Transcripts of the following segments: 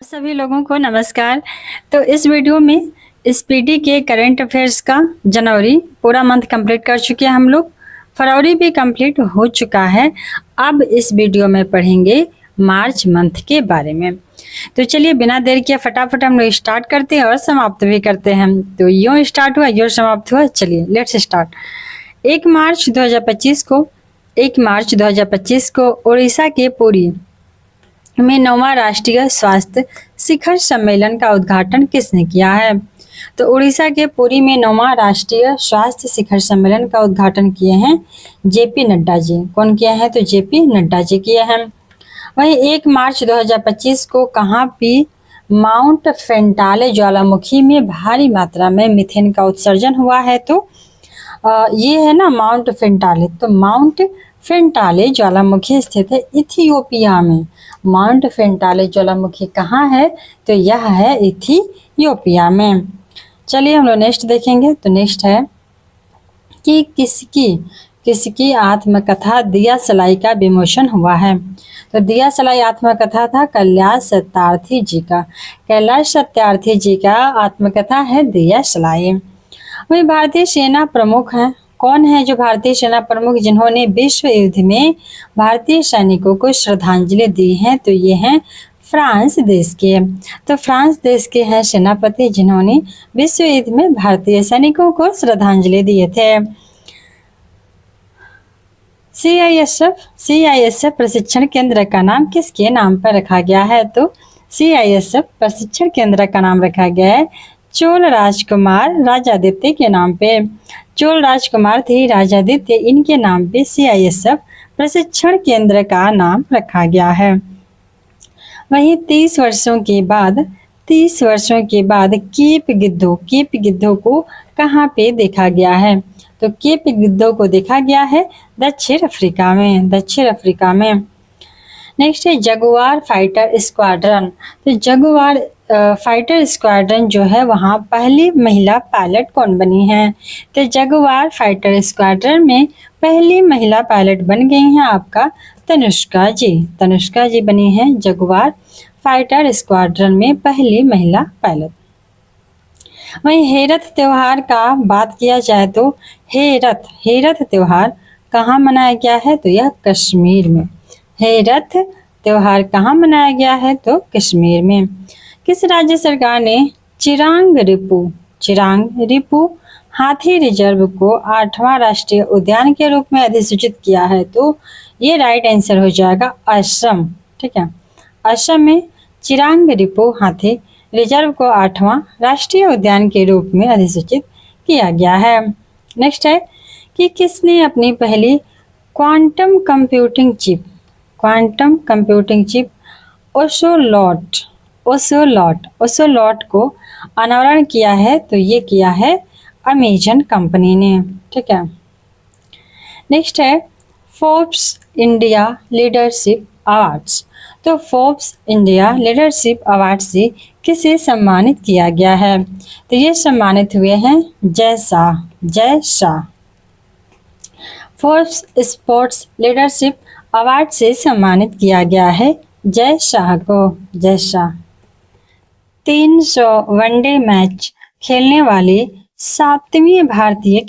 सभी लोगों को नमस्कार। तो इस वीडियो में स्पीडी के करंट अफेयर्स का जनवरी पूरा मंथ कंप्लीट कर चुके हैं हम लोग। फरवरी भी कंप्लीट हो चुका है। अब इस वीडियो में पढ़ेंगे मार्च मंथ के बारे में। तो चलिए बिना देर किए फटाफट हम लोग स्टार्ट करते हैं और समाप्त भी करते हैं। तो यूँ स्टार्ट हुआ यूँ समाप्त हुआ। चलिए लेट्स स्टार्ट। 1 मार्च 2025 को उड़ीसा के पुरी में 9वां राष्ट्रीय स्वास्थ्य शिखर सम्मेलन का उद्घाटन किसने किया है? तो उड़ीसा के पुरी में 9वां राष्ट्रीय स्वास्थ्य शिखर सम्मेलन का उद्घाटन किए हैं जेपी नड्डा जी। कौन किया है? तो जेपी नड्डा जी किए हैं। वहीं 1 मार्च 2025 को कहाँ भी माउंट फेंटाले ज्वालामुखी में भारी मात्रा में मीथेन का उत्सर्जन हुआ है? तो ये है ना माउंट फेंटाले। तो माउंट फेंटाले ज्वालामुखी स्थित है इथियोपिया में। माउंट फेंटाले ज्वालामुखी कहाँ है? तो यह है इथियोपिया में। चलिए हम लोग नेक्स्ट देखेंगे। तो नेक्स्ट है कि किसकी आत्मकथा दिया सलाई का विमोचन हुआ है? तो दिया सलाई आत्मकथा था कैलाश सत्यार्थी जी का। कैलाश सत्यार्थी जी का आत्मकथा है दिया सलाई। वही भारतीय सेना प्रमुख हैं। कौन है जो भारतीय सेना प्रमुख जिन्होंने विश्व युद्ध में भारतीय सैनिकों को श्रद्धांजलि दी है? तो ये हैं फ्रांस देश के। तो फ्रांस देश के हैं सेनापति जिन्होंने विश्व युद्ध में भारतीय सैनिकों को श्रद्धांजलि दिए थे। CISF प्रशिक्षण केंद्र का नाम किसके नाम पर रखा गया है? तो CISF प्रशिक्षण केंद्र का नाम रखा गया है चोल राजकुमार राजादित्य के नाम पे। चोल राजकुमार थे राजादित्य, इनके नाम पे CISF प्रशिक्षण केंद्र का नाम रखा गया है। वहीं 30 वर्षों के बाद केप गिद्धों को कहाँ पे देखा गया है? तो केप गिद्धों को देखा गया है दक्षिण अफ्रीका में। नेक्स्ट है जगुआर फाइटर स्क्वाड्रन। तो जगुआर फाइटर स्क्वाड्रन जो है वहाँ पहली महिला पायलट कौन बनी है? तो जगुआर फाइटर स्क्वाड्रन में पहली महिला पायलट बन गई हैं आपका तनुष्का जी बनी हैं जगुआर फाइटर स्क्वाड्रन में पहली महिला पायलट। वहीं हेरथ त्योहार का बात किया जाए तो हेरथ त्योहार कहाँ मनाया गया है? तो यह कश्मीर में। हेरथ त्योहार कहाँ मनाया गया है? तो कश्मीर में। किस राज्य सरकार ने चिरांग रिपु हाथी रिजर्व को 8वां राष्ट्रीय उद्यान के रूप में अधिसूचित किया है? तो ये राइट आंसर हो जाएगा असम। ठीक है, असम में चिरांग रिपु हाथी रिजर्व को 8वां राष्ट्रीय उद्यान के रूप में अधिसूचित किया गया है। नेक्स्ट है कि किसने अपनी पहली क्वांटम कंप्यूटिंग चिप ओसोलॉट को अनावरण किया है? तो ये किया है अमेजन कंपनी ने। ठीक है, नेक्स्ट है फोर्ब्स इंडिया लीडरशिप अवार्ड्स। तो फोर्ब्स इंडिया लीडरशिप अवार्ड से किसे सम्मानित किया गया है? तो ये सम्मानित हुए हैं Jay Shah. Forbes sports leadership award से सम्मानित किया गया है जय शाह को। 300 वनडे मैच खेलने वाले 7वीं भारतीय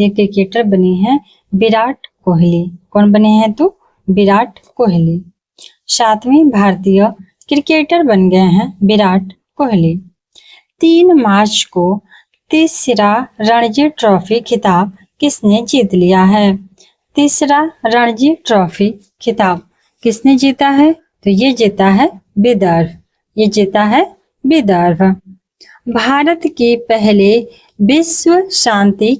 क्रिकेटर बने हैं विराट कोहली। कौन बने हैं? तो विराट कोहली 7वीं भारतीय क्रिकेटर बन गए हैं विराट कोहली। 3 मार्च को तीसरा रणजी ट्रॉफी खिताब किसने जीत लिया है? तीसरा रणजी ट्रॉफी खिताब किसने जीता है? तो ये जीता है विदर्भ। भारत के पहले विश्व शांति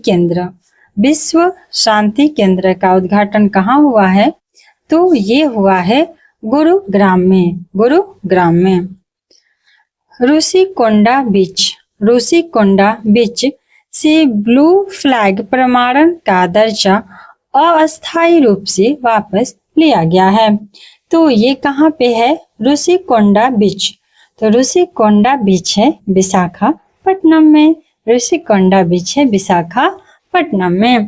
केंद्र का उद्घाटन कहाँ हुआ है? तो ये हुआ है गुरुग्राम में। रूसीकोंडा बीच से ब्लू फ्लैग प्रमाणन का दर्जा अस्थायी रूप से वापस लिया गया है। तो ये कहाँ पे है? रूसीकोंडा बीच। तो रूसीकोंडा बीच है विशाखापट्टनम में।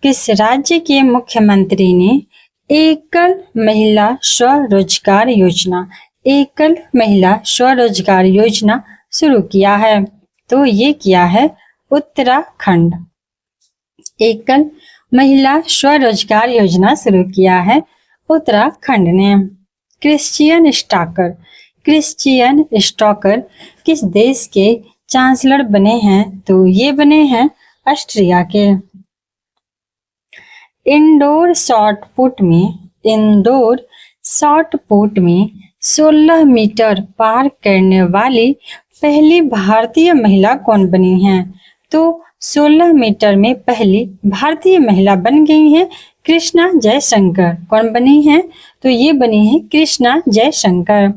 किस राज्य के मुख्यमंत्री ने एकल महिला स्वरोजगार योजना, एकल महिला स्वरोजगार योजना शुरू किया है, तो ये किया है उत्तराखंड। एकल महिला स्वरोजगार योजना शुरू किया है उत्तराखंड ने। क्रिश्चियन स्टॉकर, क्रिश्चियन स्टॉकर किस देश के चांसलर बने हैं, तो ये बने हैं ऑस्ट्रिया के। इंडोर शॉट पुट में, इंडोर शॉट पुट में 16 मीटर पार करने वाली पहली भारतीय महिला कौन बनी है, तो 16 मीटर में पहली भारतीय महिला बन गई है कृष्णा जयशंकर। कौन बनी है, तो ये बनी है Krishna Jaishankar.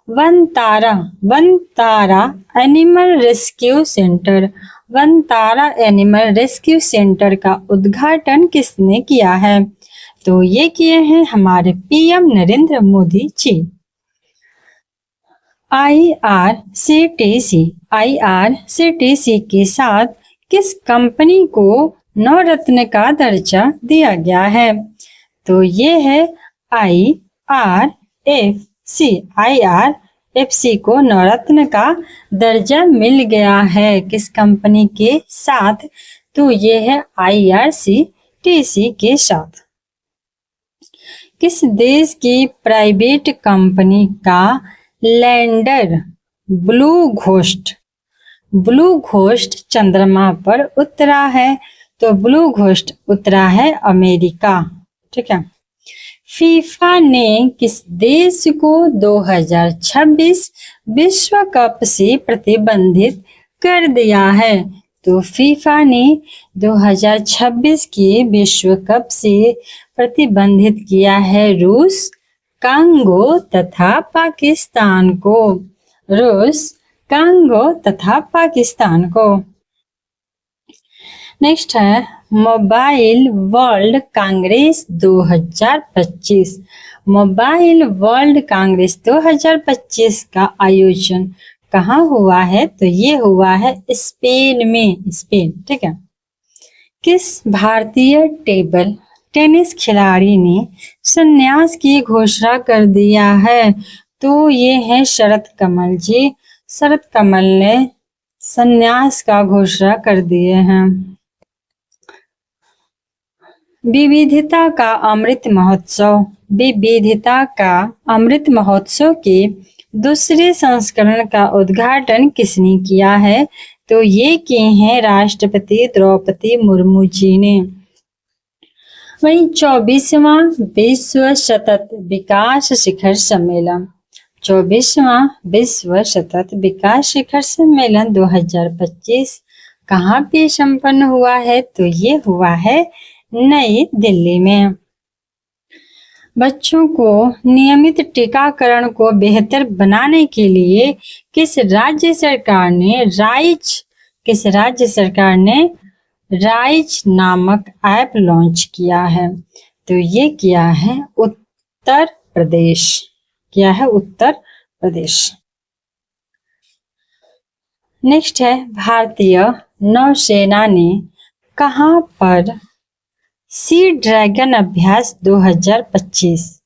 Vantara, Vantara animal rescue centre, Vantara animal rescue centre का उद्घाटन किसने किया है, तो ये किए हैं हमारे PM Narendra Modi ji. IRCTC, IRCTC के साथ किस कंपनी को नवरत्न का दर्जा दिया गया है, तो ये है IRFC, IRFC को नवरत्न का दर्जा मिल गया है किस कंपनी के साथ, तो ये है IRCTC के साथ। किस देश की प्राइवेट कंपनी का lander blue ghost, blue ghost चंद्रमा पर उतरा है, तो ब्लू घोस्ट उतरा है अमेरिका। ठीक है। फीफा ने किस देश को 2026 विश्व कप से प्रतिबंधित कर दिया है, तो फीफा ने 2026 के विश्व कप से प्रतिबंधित किया है रूस, कांगो तथा पाकिस्तान को, रूस, कांगो तथा पाकिस्तान को। नेक्स्ट है mobile world Congress 2025, mobile world Congress 2025 का आयोजन कहाँ हुआ है, तो ये हुआ है स्पेन में, स्पेन। ठीक है। किस भारतीय टेबल टेनिस खिलाड़ी ने संन्यास की घोषणा कर दिया है, तो ये है शरत कमल जी। शरत कमल ने संन्यास का घोषणा कर दिए हैं। विविधता का अमृत महोत्सव, विविधता का अमृत महोत्सव के दूसरे संस्करण का उद्घाटन किसने किया है, तो ये किए हैं राष्ट्रपति द्रौपदी मुर्मू जी ने। वहीं 24वां विश्व सतत विकास शिखर सम्मेलन, 24वां विश्व सतत विकास शिखर सम्मेलन 2025 कहाँ पे संपन्न हुआ है, तो ये हुआ है नई दिल्ली में। बच्चों को नियमित टीकाकरण को बेहतर बनाने के लिए किस राज्य सरकार ने राइज नामक ऐप लॉन्च किया है, तो ये किया है उत्तर प्रदेश, किया है उत्तर प्रदेश। नेक्स्ट है भारतीय नौसेना ने कहां पर सी ड्रैगन अभ्यास 2025,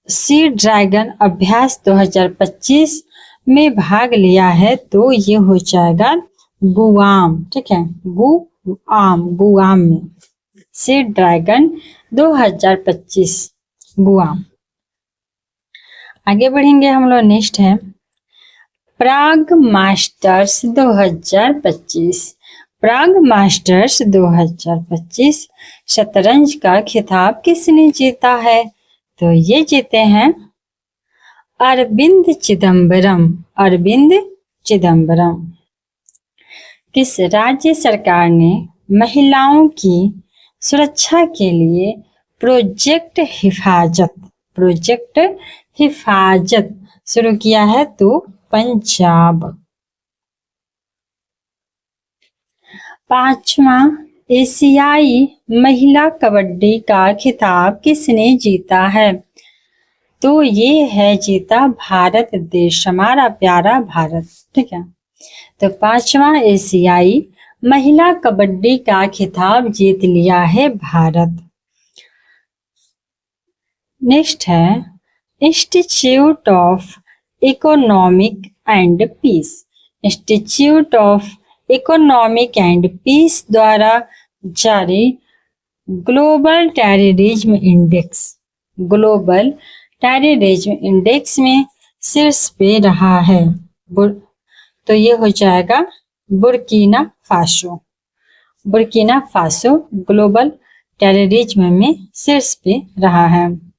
सी ड्रैगन अभ्यास 2025 में भाग लिया है, तो ये हो जाएगा गुआम। ठीक है, गुआम में सी ड्रैगन 2025 गुआम। आगे बढ़ेंगे हम लोग। नेक्स्ट है प्राग मास्टर्स 2025, प्राग मास्टर्स 2025 शतरंज का खिताब किसने जीता है, तो ये जीते हैं अरविंद चिदम्बरम, अरविंद चिदम्बरम। किस राज्य सरकार ने महिलाओं की सुरक्षा के लिए प्रोजेक्ट हिफाजत शुरू किया है, तो पंजाब। 5वां एशियाई महिला कबड्डी का खिताब किसने जीता है, तो ये है जीता भारत देश, हमारा प्यारा भारत। ठीक है, तो 5वां एशियाई महिला कबड्डी का खिताब जीत लिया है भारत। नेक्स्ट है institute of economic and peace. Institute of economic and peace द्वारा जारी global terrorism index, global terrorism index में शीर्ष पे रहा है। तो ये हो जाएगा Burkina Faso. Burkina Faso global terrorism में शीर्ष पे रहा है।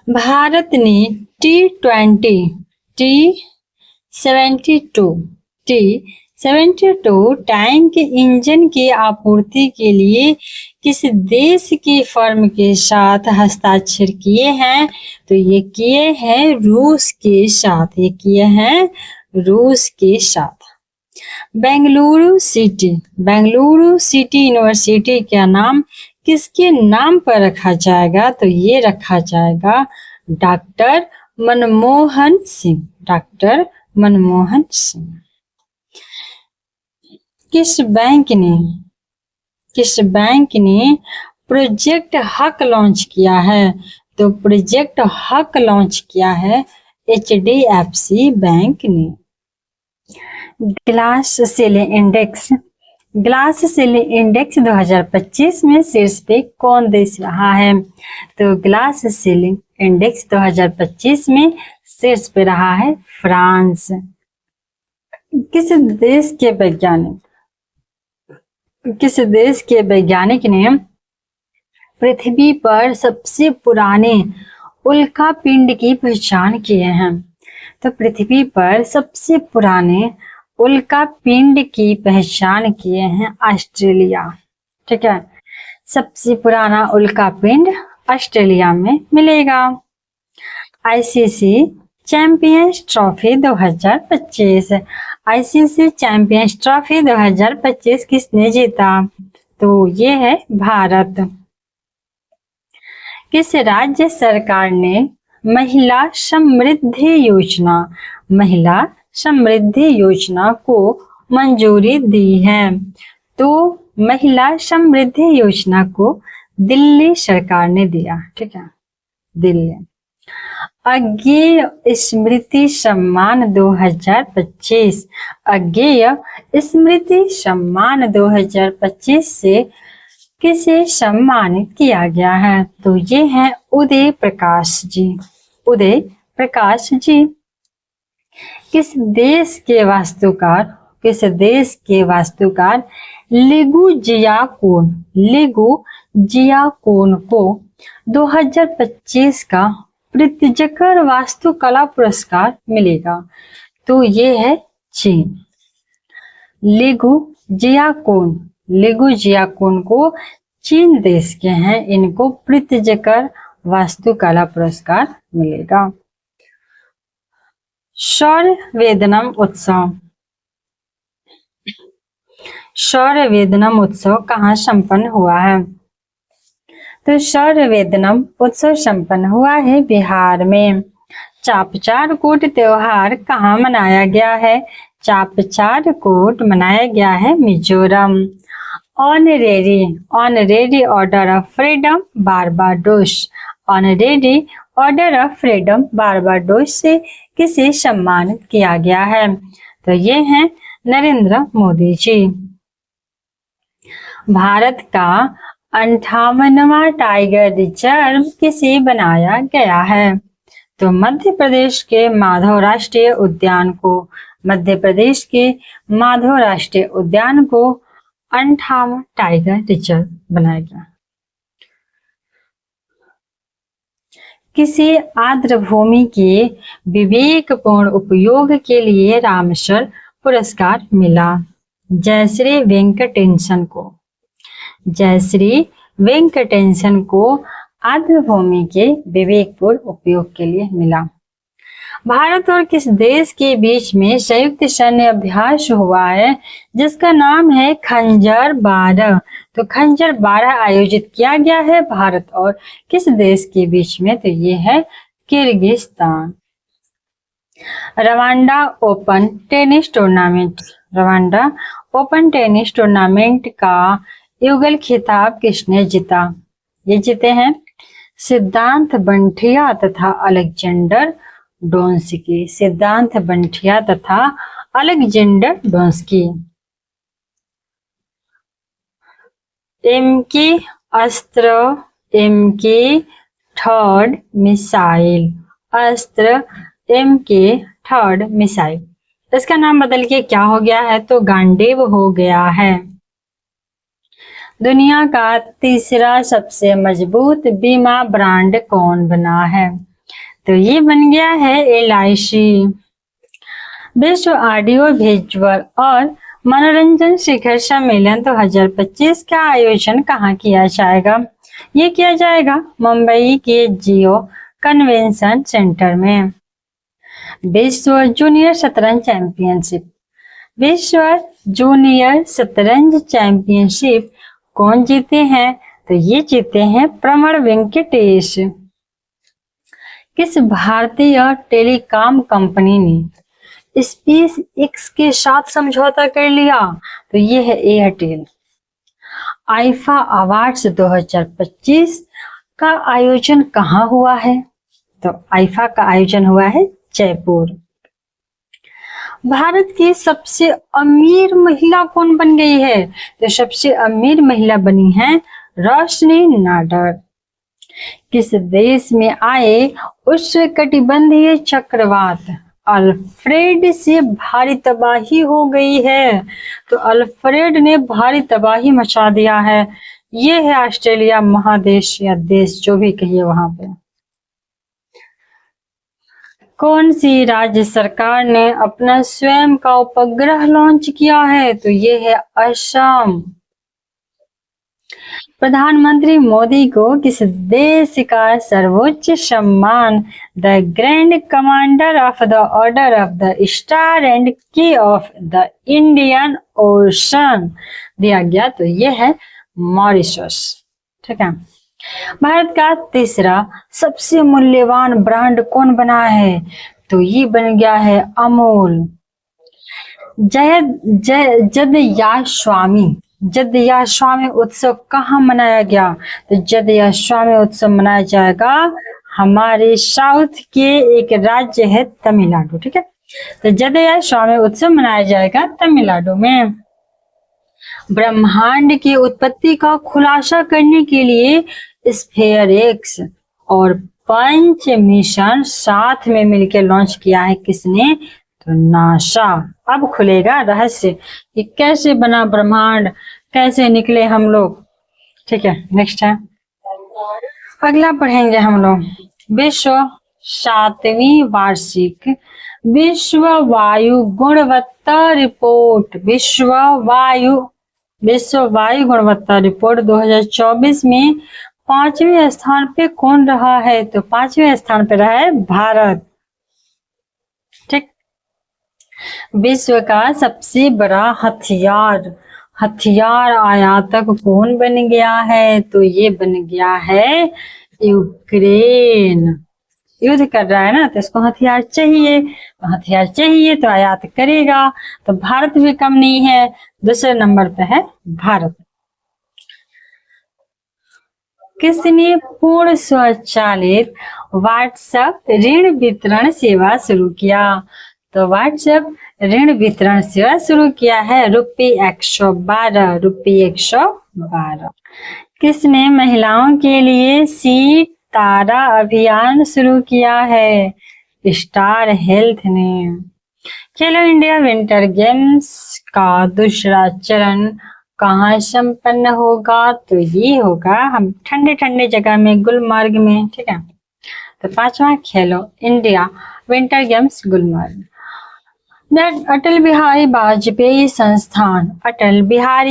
भारत ने T-72 टैंक इंजन की आपूर्ति के लिए किस देश की फर्म के साथ हस्ताक्षर किए हैं? तो ये किए हैं रूस के साथ, ये किए हैं रूस के साथ। बेंगलुरु सिटी यूनिवर्सिटी का नाम किसके नाम पर रखा जाएगा? तो ये रखा जाएगा डॉक्टर मनमोहन सिंह, डॉक्टर मनमोहन सिंह। किस बैंक ने प्रोजेक्ट हक लॉन्च किया है? तो प्रोजेक्ट हक लॉन्च किया है HDFC बैंक ने। ग्लास सीलिंग इंडेक्स 2025 में शीर्ष पे कौन देश रहा है? तो ग्लास सीलिंग इंडेक्स 2025 में शीर्ष पे रहा है फ्रांस। किस देश के वैज्ञानिक ने पृथ्वी पर सबसे पुराने उल्कापिंड की पहचान किए हैं? तो पृथ्वी पर सबसे पुराने उल्कापिंड की पहचान किए हैं ऑस्ट्रेलिया। ठीक है, सबसे पुराना उल्कापिंड ऑस्ट्रेलिया में मिलेगा। ICC champions trophy 2025, ICC champions trophy 2025 किसने जीता? तो ये है भारत। किस राज्य सरकार ने महिला समृद्धि योजना को मंजूरी दी है? तो महिला समृद्धि योजना को दिल्ली सरकार ने दिया। ठीक है, दिल्ली। अज्ञेय स्मृति सम्मान 2025, अज्ञेय स्मृति सम्मान 2025 से किसे सम्मानित किया गया है? तो ये है उदय प्रकाश जी। किस देश के वास्तुकार लिगु जियाकोन को 2025 का प्रित्जकर वास्तुकला पुरस्कार मिलेगा? तो ये है चीन। लिगु जियाकोन को चीन देश के हैं, इनको प्रित्जकर वास्तुकला पुरस्कार मिलेगा। सौर वेदनम उत्सव कहाँ संपन्न हुआ है? तो सौर वेदनम उत्सव संपन्न हुआ है बिहार में। चापचारकूट त्योहार कहाँ मनाया गया है? चापचारकूट मनाया गया है Mizoram. Honorary order of freedom Barbados, honorary order of freedom Barbados से किसे सम्मानित किया गया है? तो ये हैं नरेंद्र मोदी जी। भारत का 58वां टाइगर रिजर्व किसे बनाया गया है? तो मध्य प्रदेश के माधव राष्ट्रीय उद्यान को 58वां टाइगर रिजर्व बनाया गया। किसी आर्द्र भूमि के विवेकपूर्ण उपयोग के लिए रामसर पुरस्कार मिला? जयश्री वेंकटेशन को आर्द्र भूमि के विवेकपूर्ण उपयोग के लिए मिला। भारत और किस देश के बीच में संयुक्त सैन्य अभ्यास हुआ है जिसका नाम है खंजर 12? तो खंजर 12 आयोजित किया गया है भारत और किस देश के बीच में? तो ये है Kyrgyzstan. Rwanda open tennis tournament का युगल खिताब किसने जीता? ये जीते हैं सिद्धांत बंठिया तथा अलेक्जेंडर डोंस्की। सिद्धांत बंठिया तथा अलेक्जेंडर डोंस्की। एमके अस्त्र, एमके थर्ड मिसाइल, अस्त्र एमके थर्ड मिसाइल। इसका नाम बदल के क्या हो गया है? तो गांडीव हो गया है। दुनिया का तीसरा सबसे मजबूत बीमा ब्रांड कौन बना है? तो ये बन गया है LIC। विश्व ऑडियो विजुअल और मनोरंजन शिखर सम्मेलन 2025 का आयोजन कहाँ किया जाएगा? ये किया जाएगा मुंबई के जियो कन्वेंशन सेंटर में। विश्व जूनियर शतरंज चैंपियनशिप, विश्व जूनियर शतरंज चैंपियनशिप कौन जीते हैं? तो ये जीते हैं प्रमण वेंकटेश। किस भारतीय टेलीकॉम कंपनी ने स्पेस एक्स के साथ समझौता कर लिया? तो ये है एयरटेल। आईफा अवार्ड्स 2025 का आयोजन कहाँ हुआ है? तो आईफा का आयोजन हुआ है जयपुर। भारत की सबसे अमीर महिला कौन बन गई है? तो सबसे अमीर महिला बनी है रोशनी नाडर। किस देश में आए उष्णकटिबंधीय चक्रवात अल्फ्रेड से भारी तबाही हो गई है? तो अल्फ्रेड ने भारी तबाही मचा दिया है। ये है ऑस्ट्रेलिया महादेश या देश, जो भी कहिए वहां पे। कौन सी राज्य सरकार ने अपना स्वयं का उपग्रह लॉन्च किया है? तो ये है असम। प्रधानमंत्री मोदी को किस देश का सर्वोच्च सम्मान the grand commander of the order of the star and की ऑफ द इंडियन ओशन दिया गया? तो ये है मॉरिशस। ठीक है। भारत का तीसरा सबसे मूल्यवान ब्रांड कौन बना है? तो ये बन गया है अमूल। जदयाश्वामी उत्सव कहाँ मनाया गया? तो जदयाश्वामी उत्सव मनाया जाएगा हमारे साउथ के एक राज्य है तमिलनाडु। ठीक है। तो जदयाश्वामी उत्सव मनाया जाएगा तमिलनाडु में। ब्रह्मांड की उत्पत्ति का खुलासा करने के लिए स्फेयर एक्स और पंच मिशन साथ में मिलकर लॉन्च किया है। किसने? तो नासा। अब खुलेगा रहस्य कि कैसे बना ब्रह्मांड, कैसे निकले हम लोग। ठीक है। नेक्स्ट है, अगला पढ़ेंगे हम लोग विश्व 7वीं वार्षिक विश्व वायु गुणवत्ता रिपोर्ट। विश्व वायु गुणवत्ता रिपोर्ट 2024 में 5वें स्थान पे कौन रहा है? तो 5वें स्थान पे रहा है भारत। ठीक। विश्व का सबसे बड़ा हथियार आयातक कौन बन गया है? तो ये बन गया है यूक्रेन। युद्ध कर रहा है ना, तो इसको हथियार चाहिए, तो हथियार चाहिए तो आयात करेगा। तो भारत भी कम नहीं है, दूसरे नंबर पे है भारत। किसने पूर्ण स्वचालित व्हाट्सएप ऋण वितरण सेवा शुरू किया? तो व्हाट्सएप ऋण वितरण सेवा शुरू किया है ₹112। ₹112। किसने महिलाओं के लिए सी तारा अभियान शुरू किया है? स्टार हेल्थ ने। खेलो इंडिया विंटर गेम्स का दूसरा चरण कहाँ संपन्न होगा? तो ये होगा हम ठंडे ठंडे जगह में, गुलमर्ग में। ठीक है। तो 5वां खेलो India winter games Gulmarg. Atal Bihari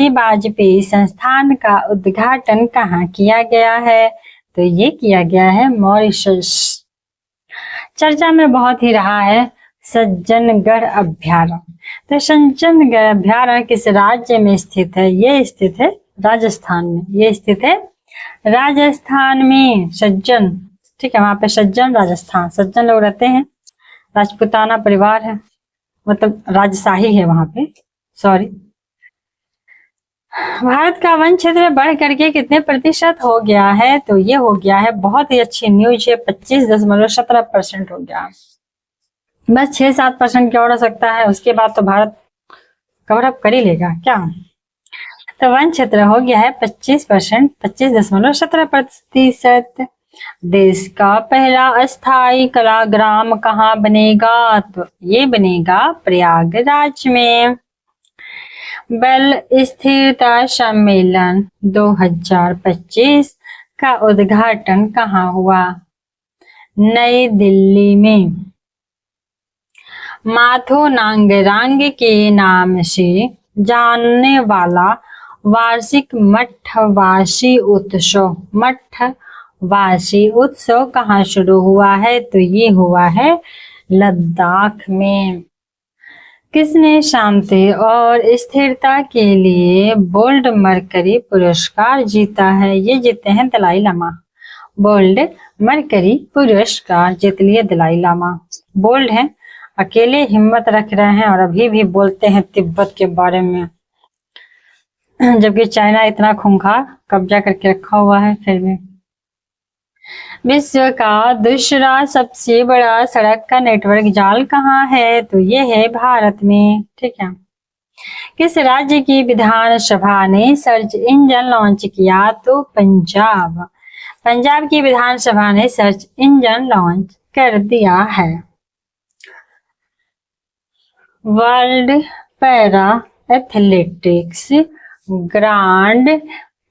Vajpayee संस्थान का उद्घाटन कहाँ किया गया है? तो ये किया गया है मॉरिशस। चर्चा में बहुत ही रहा है सज्जनगढ़ अभ्यारण्य। तो सज्जनगढ़ अभ्यारण्य किस राज्य में स्थित है? ये स्थित है राजस्थान में। ये स्थित है राजस्थान में सज्जन। ठीक है। वहां पे सज्जन राजस्थान, सज्जन लोग रहते हैं, राजपूताना परिवार है, मतलब राजशाही है वहां पे। सॉरी। भारत का वन क्षेत्र बढ़ करके कितने प्रतिशत हो गया है? तो ये हो गया है, बहुत ही अच्छी न्यूज है, 25.17% हो गया। बस 6-7% क्या और हो सकता है, उसके बाद तो भारत कवर अप कर ही लेगा क्या। तो वन क्षेत्र हो गया है 25%, 25.17%। देश का पहला अस्थाई कलाग्राम कहाँ बनेगा? तो ये बनेगा प्रयागराज में। बल स्थिरता सम्मेलन 2025 का उद्घाटन कहाँ हुआ? नई दिल्ली में। माथो नांगरांग के नाम से जानने वाला वार्षिक मठवासी उत्सव कहाँ शुरू हुआ है? तो ये हुआ है लद्दाख में। किसने शांति और स्थिरता के लिए बोल्ड मरकरी पुरस्कार जीता है? ये जीते हैं दलाई लामा। बोल्ड मरकरी पुरस्कार जीत लिए दलाई लामा। बोल्ड हैं, अकेले हिम्मत रख रहे हैं और अभी भी बोलते हैं तिब्बत के बारे में, जबकि चाइना इतना खूंखार कब्जा करके रखा हुआ है। फिर भी विश्व का दूसरा सबसे बड़ा सड़क का नेटवर्क जाल कहाँ है? तो ये है भारत में। ठीक है। किस राज्य की विधानसभा ने सर्च इंजन लॉन्च किया? तो पंजाब। पंजाब की विधानसभा ने सर्च इंजन लॉन्च कर दिया है। World para athletics grand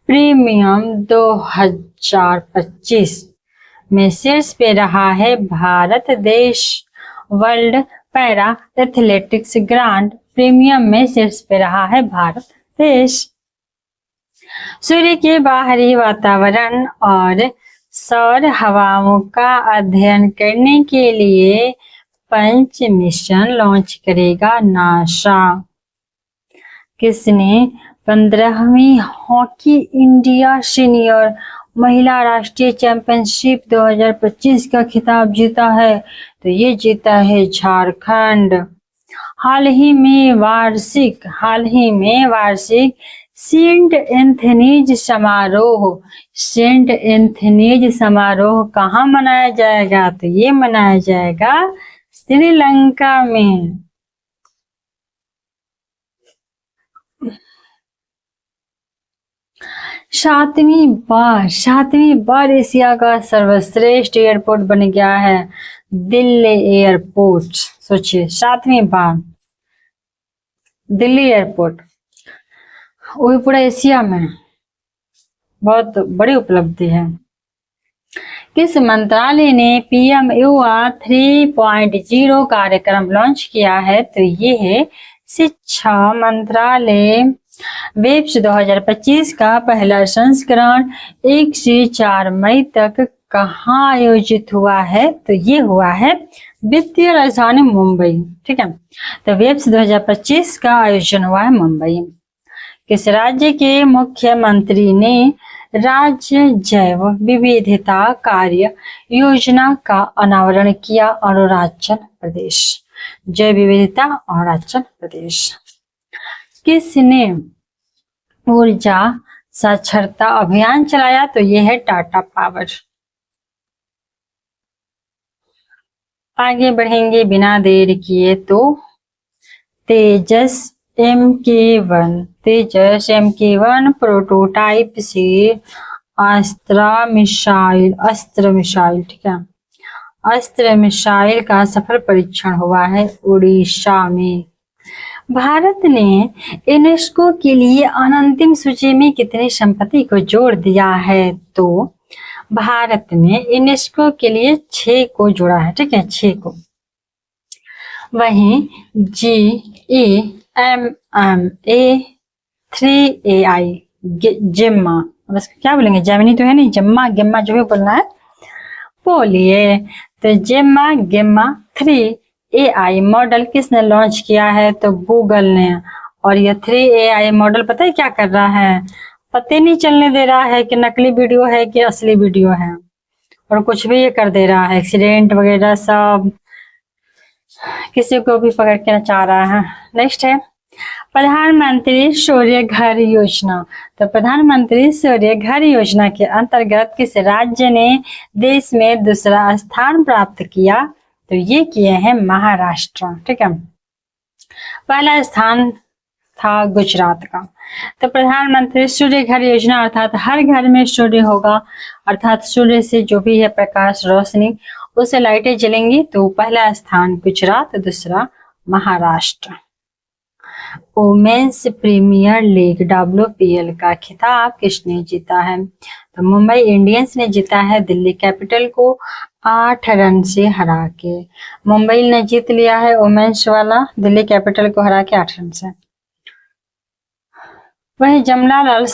premium 2025 में शीर्ष पे रहा है भारत देश। World para athletics grand premium में शीर्ष पे रहा है भारत देश। सूर्य के बाहरी वातावरण और सौर हवाओं का अध्ययन करने के लिए 5 मिशन लॉन्च करेगा नासा। किसने 15वीं हॉकी इंडिया सीनियर महिला राष्ट्रीय चैंपियनशिप 2025 का खिताब जीता है? तो ये जीता है झारखंड। हाल ही में वार्षिक सेंट एंथनीज समारोह कहाँ मनाया जाएगा? तो ये मनाया जाएगा श्रीलंका में। सातवीं बार एशिया का सर्वश्रेष्ठ एयरपोर्ट बन गया है दिल्ली एयरपोर्ट। सोचिए, 7वीं बार दिल्ली एयरपोर्ट, वो भी पूरा एशिया में, बहुत बड़ी उपलब्धि है। किस मंत्रालय ने पीएम युवा 3.0 कार्यक्रम लॉन्च किया है? तो ये है शिक्षा मंत्रालय। वेब्स 2025 का पहला संस्करण 1 से 4 मई तक कहाँ आयोजित हुआ है? तो ये हुआ है वित्तीय राजधानी मुंबई। ठीक है। तो वेब्स 2025 का आयोजन हुआ है मुंबई। किस राज्य के मुख्यमंत्री ने राज्य जैव विविधता कार्य योजना का अनावरण किया? अरुणाचल प्रदेश। जैव विविधता अरुणाचल प्रदेश। किसने ऊर्जा साक्षरता अभियान चलाया? तो यह है टाटा पावर। आगे बढ़ेंगे बिना देर किए तो तेजस MK1 प्रोटोटाइप से अस्त्र मिसाइल, ठीक है, अस्त्र मिसाइल का सफल परीक्षण हुआ है उड़ीसा में। भारत ने यूनेस्को के लिए अनंतिम सूची में कितनी संपत्ति को जोड़ दिया है? तो भारत ने यूनेस्को के लिए 6 को जोड़ा है। ठीक है, 6 को। वहीं GEMMA 3AI बस क्या बोलेंगे, जेमिनी तो है नहीं, गेम्मा जो भी बोलना है बोलिए। तो गेम्मा 3AI मॉडल किसने लॉन्च किया है? तो गूगल ने। और ये 3AI मॉडल पता है क्या कर रहा है? पता नहीं चलने दे रहा है कि नकली वीडियो है कि असली वीडियो है, और कुछ भी ये कर दे रहा है, एक्सीडेंट वगैरह सब, किसी को भी पकड़ के नचा रहा है। नेक्स्ट है प्रधानमंत्री सूर्य घर योजना। तो प्रधानमंत्री सूर्य घर योजना के अंतर्गत किस राज्य ने देश में दूसरा स्थान प्राप्त किया? तो ये किए हैं महाराष्ट्र। ठीक है, पहला स्थान था गुजरात का। तो प्रधानमंत्री सूर्य घर योजना अर्थात हर घर में सूर्य होगा, अर्थात सूर्य से जो भी है प्रकाश रोशनी उससे लाइटें जलेंगी। तो पहला स्थान गुजरात, दूसरा Maharashtra. Women's premier league WPL का खिताब किसने जीता है? तो मुंबई इंडियंस ने जीता है दिल्ली कैपिटल को 8 रन से हरा के। मुंबई ने जीत लिया है वुमेन्स वाला दिल्ली कैपिटल को हरा के 8 रन से। वही जमुना लाल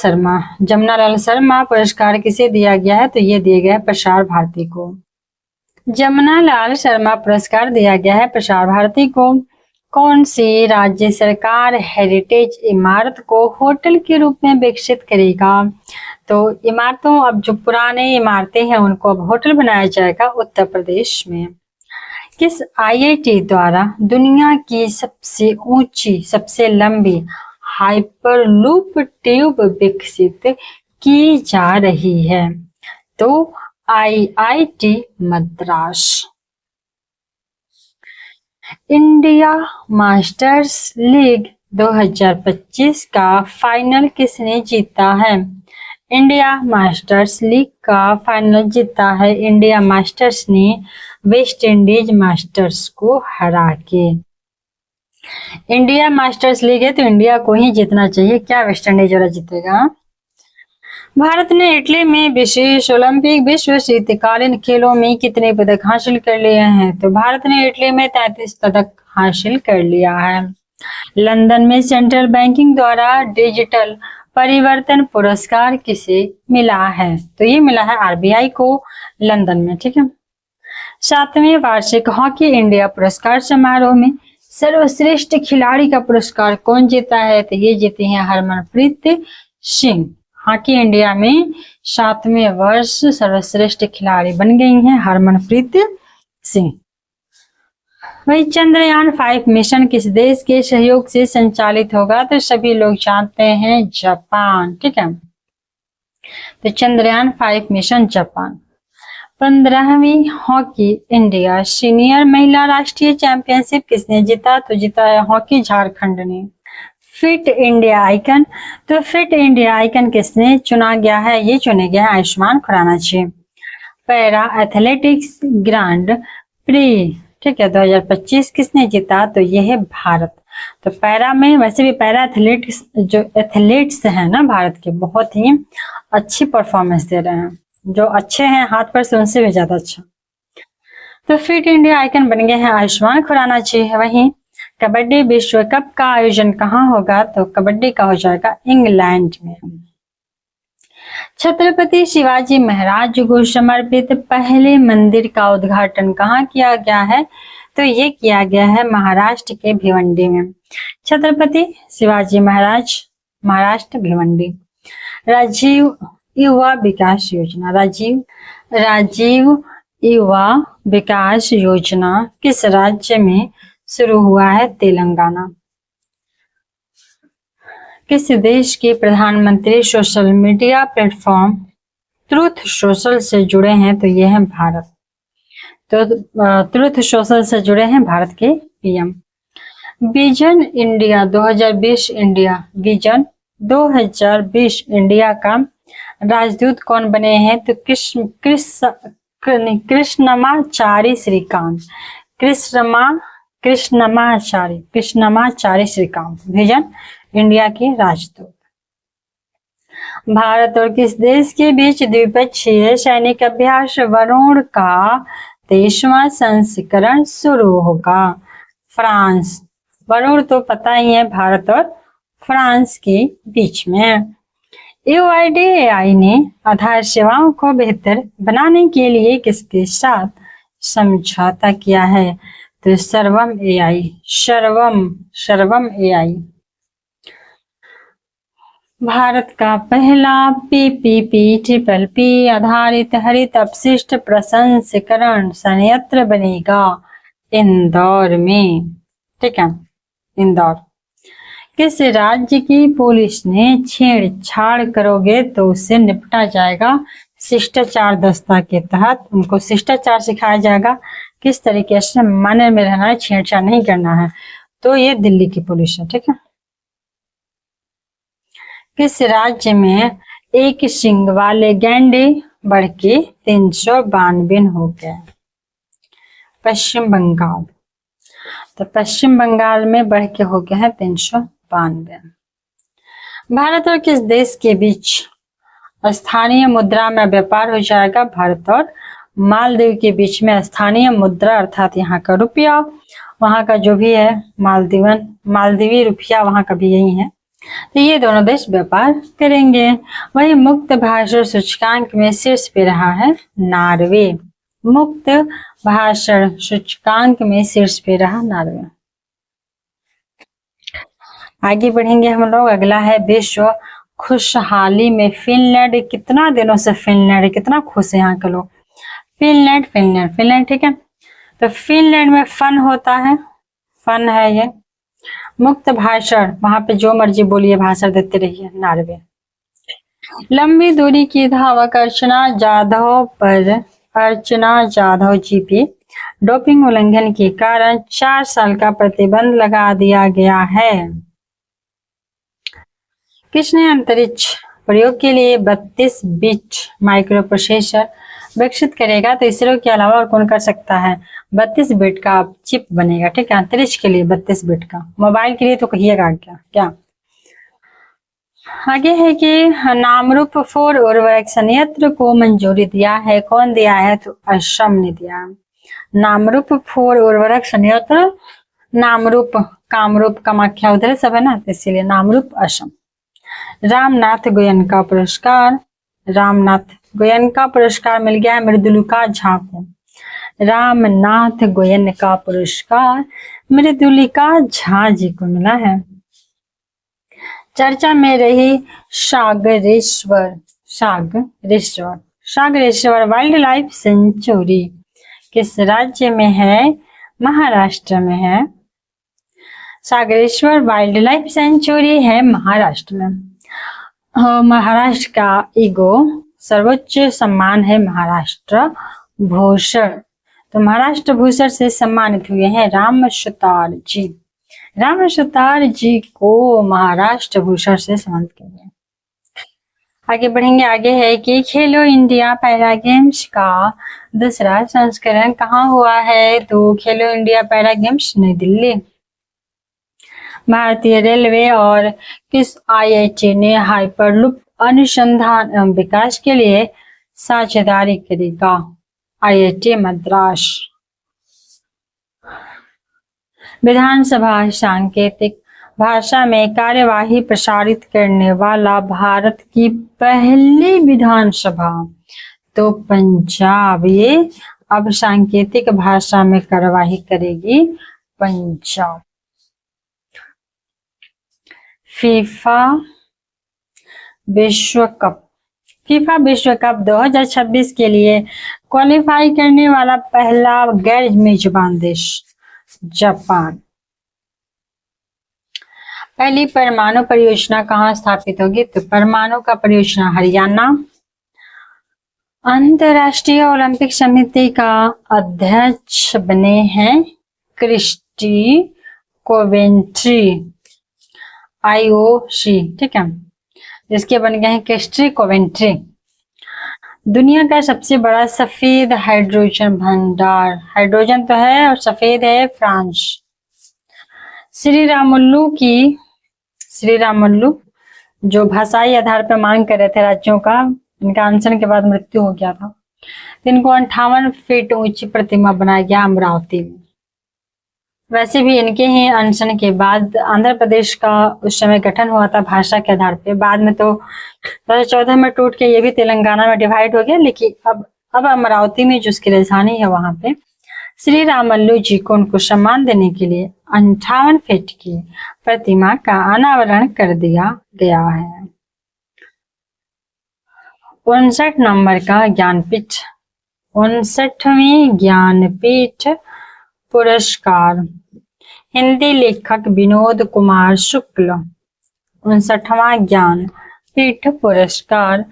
शर्मा पुरस्कार किसे दिया गया है? तो ये दिया गया है प्रसार भारती को। जमुना लाल शर्मा पुरस्कार दिया गया है प्रसार भारती को। कौन सी राज्य सरकार हेरिटेज इमारत को होटल के रूप में विकसित करेगा? तो इमारतों, अब जो पुराने इमारतें हैं उनको अब होटल बनाया जाएगा उत्तर प्रदेश में। किस IIT द्वारा दुनिया की सबसे ऊंची, सबसे लंबी हाइपरलूप ट्यूब विकसित की जा रही है? तो IIT Madras. India masters league 2025 का फाइनल किसने जीता है? इंडिया मास्टर्स लीग का फाइनल जीता है इंडिया मास्टर्स ने वेस्ट इंडीज मास्टर्स को हरा के। इंडिया मास्टर्स लीग है तो इंडिया को ही जीतना चाहिए, क्या वेस्ट इंडीज वाला जीतेगा? भारत ने इटली में विशेष ओलंपिक विश्व शीतकालीन खेलों में कितने पदक हासिल कर लिए हैं? तो भारत ने इटली में 33 पदक हासिल कर लिया है। लंदन में सेंट्रल बैंकिंग द्वारा डिजिटल परिवर्तन पुरस्कार किसे मिला है? तो ये मिला है RBI को लंदन में। ठीक है, 7वें वार्षिक हॉकी इंडिया पुरस्कार समारोह में सर्वश्रेष्ठ खिलाड़ी का पुरस्कार कौन जीता है? तो ये जीती है हरमनप्रीत सिंह। हॉकी इंडिया में 7वें वर्ष सर्वश्रेष्ठ खिलाड़ी बन गई हैं हरमनप्रीत सिंह। वही चंद्रयान 5 मिशन किस देश के सहयोग से संचालित होगा? तो सभी लोग जानते हैं जापान। ठीक है, तो चंद्रयान 5 मिशन जापान। 15वीं हॉकी इंडिया सीनियर महिला राष्ट्रीय चैंपियनशिप किसने जीता? तो जीता है हॉकी झारखंड ने। फिट इंडिया आइकन, तो फिट इंडिया आइकन किसने चुना गया है? ये चुने गया है आयुष्मान खुराना जी। पैरा एथलेटिक्स ग्रांड प्री, ठीक है, 2025 किसने जीता? तो ये है भारत। तो पैरा में वैसे भी पैरा एथलेटिक्स जो एथलीट्स हैं ना भारत के, बहुत ही अच्छी परफॉर्मेंस दे रहे हैं, जो अच्छे हैं हाथ पर से उनसे भी ज्यादा अच्छा। तो फिट इंडिया आइकन बन गए हैं आयुष्मान खुराना जी। वहीं कबड्डी विश्व कप का आयोजन कहाँ होगा? तो कबड्डी का हो जाएगा इंग्लैंड में। छत्रपति शिवाजी महाराज को समर्पित पहले मंदिर का उद्घाटन कहाँ किया गया है? तो ये किया गया है महाराष्ट्र के भिवंडी में। छत्रपति शिवाजी महाराज, महाराष्ट्र भिवंडी। राजीव युवा विकास योजना, राजीव युवा विकास योजना किस राज्य में शुरू हुआ है? तेलंगाना। किस देश के प्रधानमंत्री social media platform truth social से जुड़े हैं? तो ये है भारत। तो ट्रूथ सोशल से जुड़े हैं भारत के PM। Vision India 2020 vision 2020 India का राजदूत कौन बने हैं? तो कृष्णमाचारी श्रीकांत। कृष्णमाचारी श्रीकांत विजन इंडिया के राजदूत। भारत और किस देश के बीच द्विपक्षीय सैनिक अभ्यास वरुण का 23वां संस्करण शुरू होगा? फ्रांस। वरुण तो पता ही है, भारत और फ्रांस के बीच में। UIDAI ने आधार सेवाओं को बेहतर बनाने के लिए किसके साथ समझौता किया है? तो सर्वम AI। भारत का पहला PPP आधारित हरित अपशिष्ट प्रसंस्करण संयंत्र बनेगा इंदौर में। ठीक है, इंदौर। किस राज्य की पुलिस ने छेड़छाड़ करोगे तो उससे निपटा जाएगा शिष्टाचार दस्ता के तहत। उनको शिष्टाचार सिखाया जाएगा, किस तरीके से मन में रहना है, छेड़छाड़ नहीं करना है। तो ये दिल्ली की पुलिस है, ठीक है। किस राज्य में एक सिंग वाले गैंडे बढ़ के 392 हो गए? पश्चिम बंगाल। तो पश्चिम बंगाल में बढ़ के हो गया है 392। भारत और किस देश के बीच स्थानीय मुद्रा में व्यापार हो जाएगा? भारत और मालदीव के बीच में स्थानीय मुद्रा अर्थात यहाँ का रुपया, वहां का जो भी है मालदीवी रुपया, वहां का भी यही है। तो ये दोनों देश व्यापार करेंगे। वही मुक्त भाषण सूचकांक में शीर्ष पे रहा है नॉर्वे। मुक्त भाषण सूचकांक में शीर्ष पे रहा नॉर्वे। आगे बढ़ेंगे हम लोग। अगला है विश्व खुशहाली में फिनलैंड। कितना दिनों से फिनलैंड, कितना खुश है यहाँ के लोग। फिनलैंड फिनलैंड फिनलैंड, ठीक है। तो फिनलैंड में फन होता है, फन है ये। मुक्त भाषण, वहां पे जो मर्जी बोलिए, भाषण देते रहिए, नॉर्वे। लंबी दूरी की धावक अर्चना जाधव जी पे डोपिंग उल्लंघन के कारण 4 साल का प्रतिबंध लगा दिया गया है। किसने अंतरिक्ष प्रयोग के लिए 32 बिट माइक्रो प्रोसेसर विकसित करेगा? तो इसरो के अलावा और कौन कर सकता है? 32 बिट का चिप बनेगा, ठीक है। अंतरिक्ष के लिए 32 बिट का, मोबाइल के लिए तो कहिएगा क्या। आगे है कि नामरूप 4 उर्वरक संयंत्र को मंजूरी दिया है, कौन दिया है? तो असम ने दिया। नामरूप 4 उर्वरक संयंत्र, नामरूप कामरूप कामाख्या उधर सब है ना, इसीलिए नामरूप असम। रामनाथ गोयनका पुरस्कार, रामनाथ गोयनका पुरस्कार मिल गया है मृदुलिका झा को। रामनाथ गोयनका पुरस्कार मृदुलिका झा जी को मिला है। चर्चा में रही सागरेश्वर वाइल्ड लाइफ सेंचुरी किस राज्य में है? महाराष्ट्र में है। सागरेश्वर वाइल्ड लाइफ सेंचुरी है महाराष्ट्र में। महाराष्ट्र का ईगो सर्वोच्च सम्मान है महाराष्ट्र भूषण। तो महाराष्ट्र भूषण से सम्मानित हुए हैं राम सुतार जी। राम सुतार जी को महाराष्ट्र भूषण से सम्मानित किया गया। आगे बढ़ेंगे। आगे है कि खेलो इंडिया पैरा गेम्स का दूसरा संस्करण कहाँ हुआ है? तो खेलो इंडिया पैरा गेम्स नई दिल्ली। भारतीय रेलवे और किस IIT ने हाइपरलूप अनुसंधान एवं विकास के लिए साझेदारी करेगा? IIT मद्रास। विधानसभा सांकेतिक भाषा में कार्यवाही प्रसारित करने वाला भारत की पहली विधानसभा? तो पंजाब। ये अब सांकेतिक भाषा में कार्यवाही करेगी पंजाब। फीफा विश्व कप 2026 के लिए क्वालिफाई करने वाला पहला गैर मेजबान देश जापान। पहली परमाणु परियोजना कहाँ स्थापित होगी? तो परमाणु का परियोजना हरियाणा। अंतरराष्ट्रीय ओलंपिक समिति का अध्यक्ष बने हैं क्रिस्टी कोवेंट्री, IOC, ठीक है, जिसके बन गए हैं क्रिस्टी कोवेंट्री। दुनिया का सबसे बड़ा सफेद हाइड्रोजन भंडार, हाइड्रोजन तो है और सफेद है, फ्रांस। श्री रामुलु जो भाषाई आधार पर मांग कर रहे थे राज्यों का, इनका अनशन के बाद मृत्यु हो गया था। इनको 58 फीट ऊंची प्रतिमा बनाया गया अमरावती में। वैसे भी इनके ही अनशन के बाद आंध्र प्रदेश का उस समय गठन हुआ था भाषा के आधार पे। बाद में तो 2014 में टूट के ये भी तेलंगाना में डिवाइड हो गया, लेकिन अब अमरावती में जो उसकी राजधानी है वहां पे श्री रामुलु जी को उनको सम्मान देने के लिए 58 फीट की प्रतिमा का अनावरण कर दिया गया है। 59 नंबर का ज्ञानपीठ, 59वीं ज्ञानपीठ पुरस्कार हिंदी लेखक विनोद कुमार शुक्ल। 59वां ज्ञानपीठ पुरस्कार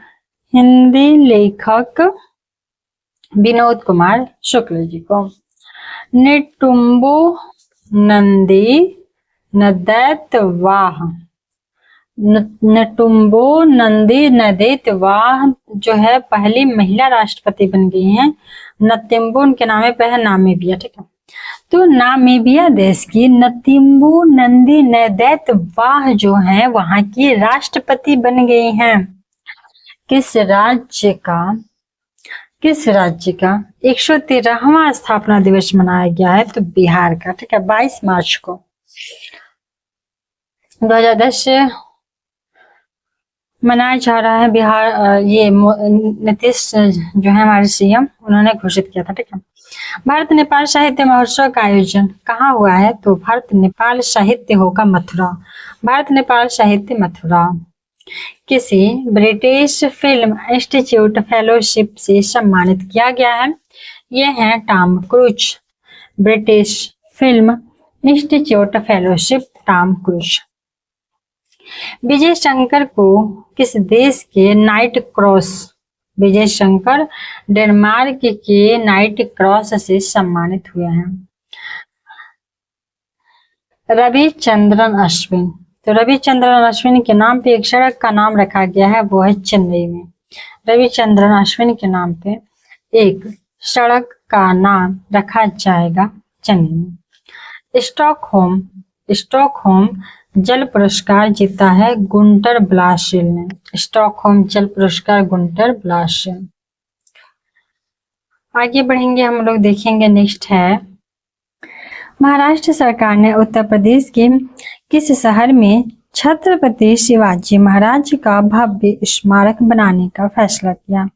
हिंदी लेखक विनोद कुमार शुक्ल जी को। निटुम्बो नंदी नदैत्यवाह। निटुम्बो नंदी नदैत्यवाह जो है पहली महिला राष्ट्रपति बन गई हैं। नतिम्बो उनके नामे पे है नामीबिया, ठीक है। तो नामीबिया देश की नतिम्बो नंदी नदैत्यवाह जो है वहां की राष्ट्रपति बन गई हैं। किस राज्य का 113वां स्थापना दिवस मनाया गया है? तो बिहार का, ठीक है, 22 मार्च को। 2010 मनाया जा रहा है। बिहार ये नीतीश जो है हमारे सीएम, उन्होंने घोषित किया था, ठीक है। भारत नेपाल साहित्य महोत्सव का आयोजन कहाँ हुआ है? तो भारत नेपाल साहित्य होगा मथुरा। भारत नेपाल साहित्य मथुरा। किसी ब्रिटिश फिल्म इंस्टीट्यूट फेलोशिप से सम्मानित किया गया है? ये है Tom Cruise. British film institute fellowship Tom Cruise. Vijay Shankar को किस देश के knight cross, Vijay Shankar Denmark के नाइट क्रॉस से सम्मानित हुए हैं। रविचंद्रन अश्विन। तो रविचंद्रन अश्विन के नाम पे एक सड़क का नाम रखा गया है, वो है चेन्नई में। रविचंद्रन अश्विन के नाम पे एक सड़क का नाम रखा जाएगा चेन्नई में। स्टॉकहोम जल पुरस्कार जीता है गुंटर ब्लासिल ने। स्टॉकहोम जल पुरस्कार गुंटर ब्लासिल। आगे बढ़ेंगे हम लोग, देखेंगे नेक्स्ट है महाराष्ट्र सरकार ने उत्तर प्रदेश के किस शहर में छत्रपति शिवाजी महाराज का भव्य स्मारक बनाने का फैसला किया?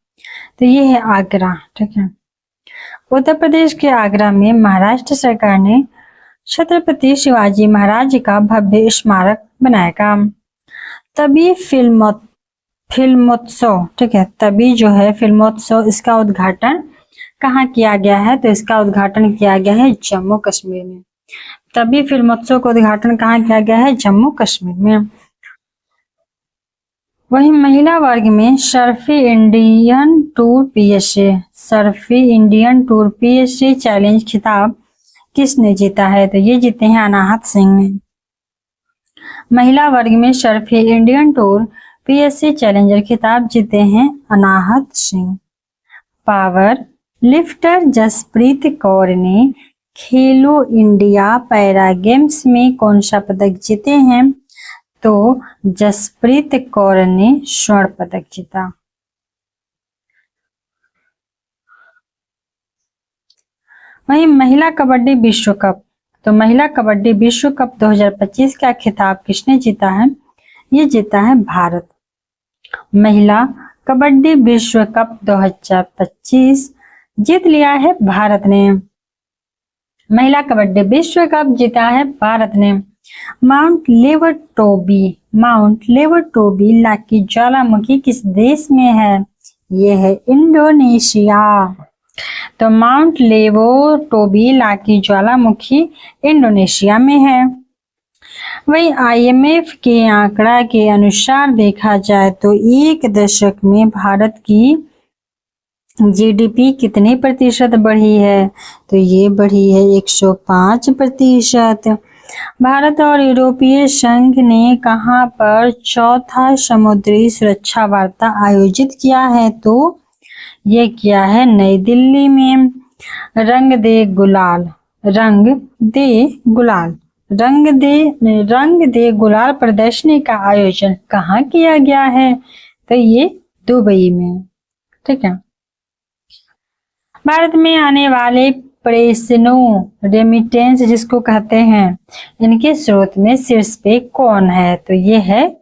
तो ये है आगरा, ठीक है। उत्तर प्रदेश के आगरा में महाराष्ट्र सरकार ने छत्रपति शिवाजी महाराज का भव्य स्मारक बनाएगा। तभी फिल्मोत्सव, ठीक है, तभी जो है फिल्मोत्सव, इसका उद्घाटन कहाँ किया गया है? तो इसका उद्घाटन किया गया है जम्मू कश्मीर में। तभी फिल्मोत्सव का उद्घाटन कहाँ किया गया है? जम्मू कश्मीर में। वहीं महिला वर्ग में SARFAESI Indian tour PSA challenge खिताब किसने जीता है? तो ये जीते हैं अनाहत सिंह ने। महिला वर्ग में SARFAESI Indian tour PSA challenger खिताब जीते हैं अनाहत सिंह। पावर लिफ्टर जसप्रीत कौर ने खेलो इंडिया पैरा गेम्स में कौन सा पदक जीते हैं? तो जसप्रीत कौर ने स्वर्ण पदक जीता। वहीं महिला कबड्डी विश्व कप, तो महिला कबड्डी विश्व कप 2025 का खिताब किसने जीता है? ये जीता है भारत। महिला कबड्डी विश्व कप 2025 जीत लिया है भारत ने। महिला कबड्डी विश्व कप जीता है भारत ने। माउंट लेवटोबी लाकी ज्वालामुखी किस देश में है? ये है इंडोनेशिया। तो माउंट लेवटोबी लाकी ज्वालामुखी इंडोनेशिया में है। वही IMF के आंकड़ा के अनुसार देखा जाए तो एक दशक में भारत की GDP कितने प्रतिशत बढ़ी है? तो ये बढ़ी है 105%। भारत और यूरोपीय संघ ने कहां पर चौथा समुद्री सुरक्षा वार्ता आयोजित किया है? तो ये किया है नई दिल्ली में। रंग दे गुलाल प्रदर्शनी का आयोजन कहाँ किया गया है? तो ये दुबई में, ठीक है। भारत में आने वाले प्रेषणों रेमिटेंस जिसको कहते हैं, इनके स्रोत में शीर्ष पे कौन है? तो ये है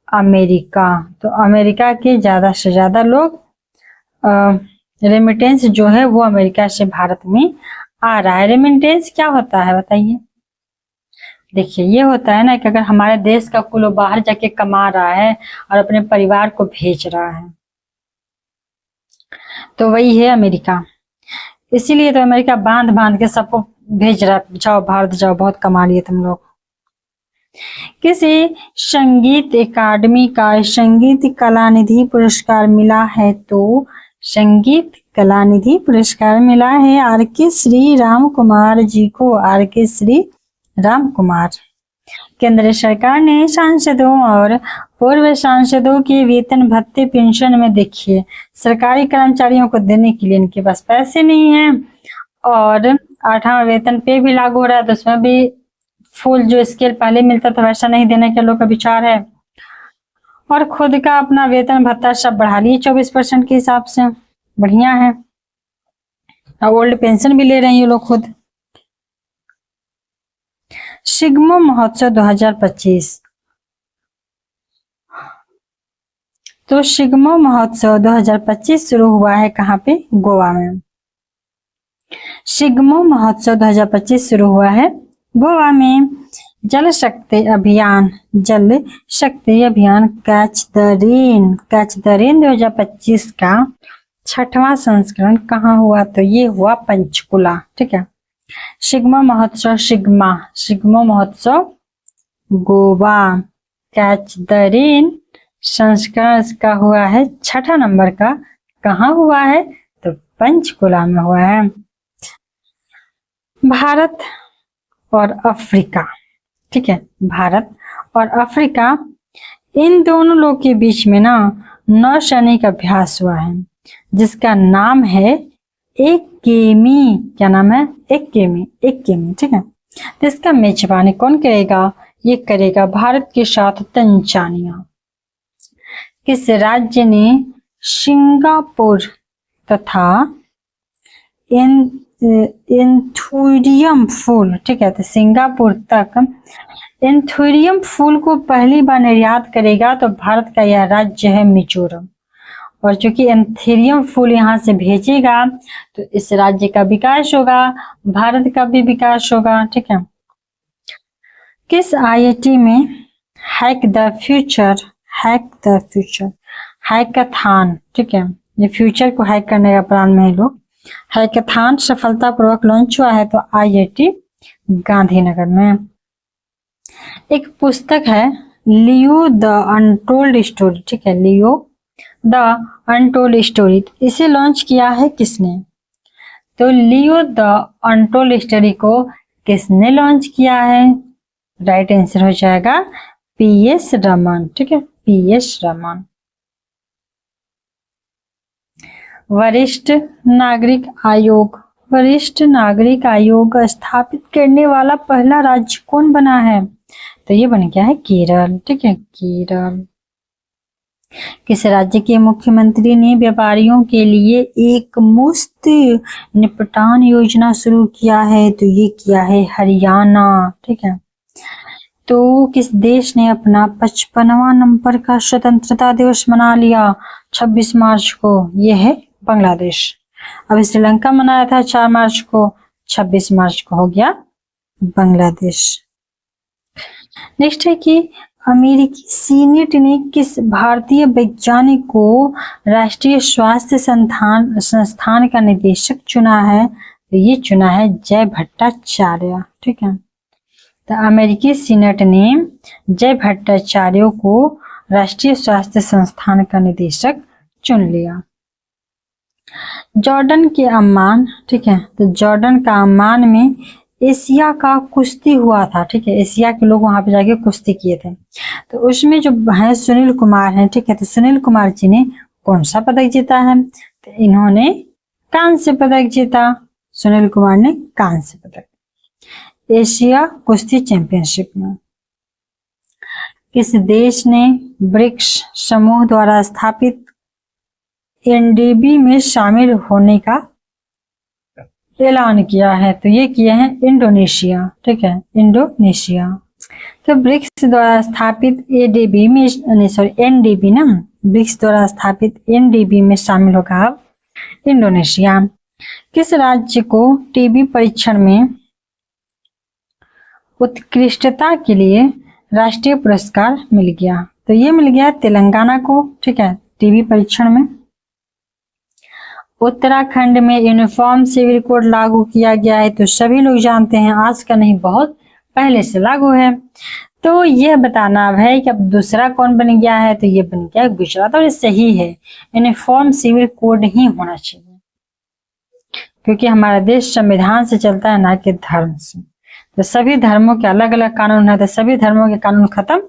अमेरिका। तो अमेरिका के ज्यादा से ज्यादा लोग रेमिटेंस जो है वो अमेरिका से भारत में आ रहा है। रेमिटेंस क्या होता है बताइए? देखिए, ये होता है ना कि अगर हमारे देश का कुल बाहर जाके कमा रहा है और अपने परिवार को भेज रहा है, तो वही है अमेरिका। इसीलिए तो अमेरिका बांध बांध के सबको भेज रहा, जाओ भारत जाओ, बहुत कमा लिए तुम लोग। किसे संगीत अकादमी का संगीत कलानिधि पुरस्कार मिला है? तो संगीत कलानिधि पुरस्कार मिला है आर के श्री राम कुमार जी को, आर के श्री राम कुमार। केंद्र सरकार ने सांसदों और पूर्व सांसदों के वेतन भत्ते पेंशन में, देखिए सरकारी कर्मचारियों को देने के लिए इनके पास पैसे नहीं है, और 8वां वेतन पे भी लागू हो रहा है, तो उसमें भी फुल जो स्केल पहले मिलता था वैसा नहीं देने के लोग का विचार है। और खुद का अपना वेतन भत्ता सब बढ़ा लिए 24% के हिसाब से, बढ़िया है। और ओल्ड पेंशन भी ले रहे हैं ये लोग खुद। शिग्मो महोत्सव 2025, तो शिग्मो महोत्सव 2025 शुरू हुआ है कहाँ पे? गोवा में। शिग्मो महोत्सव 2025 शुरू हुआ है गोवा में। जल शक्ति अभियान, जल शक्ति अभियान catch the rain, catch the rain 2025 का 6वां संस्करण कहाँ हुआ? तो ये हुआ पंचकुला, ठीक है। शिग्मा महोत्सव, शिग्मा महोत्सव गोवा। कैच द रेन संस्करण इसका हुआ है 6ठा नंबर का, कहाँ हुआ है? तो पंचकुला में हुआ है। भारत और अफ्रीका, ठीक है, भारत और अफ्रीका, इन दोनों लोग के बीच में ना नौसैनिक अभ्यास हुआ है, जिसका नाम है एक्केमी। क्या नाम है? एक्केमी, एक्केमी, ठीक है। तो इसका मेजबानी कौन करेगा? ये करेगा भारत के साथ तंजानिया। किस राज्य ने सिंगापुर तथा एंथोरियम फूल, ठीक है, तो सिंगापुर तक एंथोरियम फूल को पहली बार निर्यात करेगा? तो भारत का यह राज्य है मिजोरम। और चूंकि एंथोरियम फूल यहाँ से भेजेगा तो इस राज्य का विकास होगा, भारत का भी विकास होगा, ठीक है। किस आईआईटी में hack the future, hack the future, hackathon, ठीक है, ये फ्यूचर को हैक करने का प्लान में है लोग, हैकाथॉन सफलतापूर्वक लॉन्च हुआ है? तो आईआईटी गांधीनगर में। एक पुस्तक है लियो द अनटोल्ड स्टोरी, ठीक है, लियो द अनटोल्ड स्टोरी, इसे लॉन्च किया है किसने? तो लियो द अनटोल्ड स्टोरी को किसने लॉन्च किया है? राइट आंसर हो जाएगा पीएस रमन, ठीक है, पीएस रमन। वरिष्ठ नागरिक आयोग, वरिष्ठ नागरिक आयोग स्थापित करने वाला पहला राज्य कौन बना है? तो ये बन गया है केरल, ठीक है, केरल। किस राज्य के मुख्यमंत्री ने व्यापारियों के लिए एक मुफ्त निपटान योजना शुरू किया है? तो ये किया है हरियाणा, ठीक है। तो किस देश ने अपना 55वां नंबर का स्वतंत्रता दिवस मना लिया 26 मार्च को? ये है बांग्लादेश। अब श्रीलंका मनाया था 4 मार्च को, 26 मार्च को हो गया बांग्लादेश। नेक्स्ट है कि अमेरिकी सीनेट ने किस भारतीय वैज्ञानिक को राष्ट्रीय स्वास्थ्य संस्थान का निदेशक चुना है? तो ये चुना है जय भट्टाचार्य, ठीक है। तो अमेरिकी सीनेट ने जय भट्टाचार्य को राष्ट्रीय स्वास्थ्य संस्थान का निदेशक चुन लिया। जॉर्डन के अम्मान, ठीक है, तो जॉर्डन का अम्मान में एशिया का कुश्ती हुआ था, ठीक है, एशिया के लोग वहां पे जाके कुश्ती किए थे। तो उसमें जो है सुनील कुमार हैं, ठीक है, तो सुनील कुमार जी ने कौन सा पदक जीता है? तो इन्होंने कांस्य पदक जीता, सुनील कुमार ने कांस्य पदक एशिया कुश्ती चैंपियनशिप में। किस देश ने ब्रिक्स समूह द्वारा स्थापित एनडीबी में शामिल होने का ऐलान किया है? तो ये किए हैं इंडोनेशिया, ठीक है, इंडोनेशिया। तो ब्रिक्स द्वारा स्थापित एडीबी में, एनडीबी ना, ब्रिक्स द्वारा स्थापित एनडीबी में शामिल होगा इंडोनेशिया। किस राज्य को टीबी परीक्षण में उत्कृष्टता के लिए राष्ट्रीय पुरस्कार मिल गया? तो ये मिल गया तेलंगाना को, ठीक है, टीबी परीक्षण में। उत्तराखंड में यूनिफॉर्म सिविल कोड लागू किया गया है, तो सभी लोग जानते हैं आज का नहीं बहुत पहले से लागू है। तो यह बताना अब है कि अब दूसरा कौन बन गया है, तो ये बन गया गुजरात, और ये सही है, यूनिफॉर्म सिविल कोड ही होना चाहिए क्योंकि हमारा देश संविधान से चलता है ना कि धर्म से। तो सभी धर्मों के अलग अलग कानून है, तो सभी धर्मों के कानून खत्म,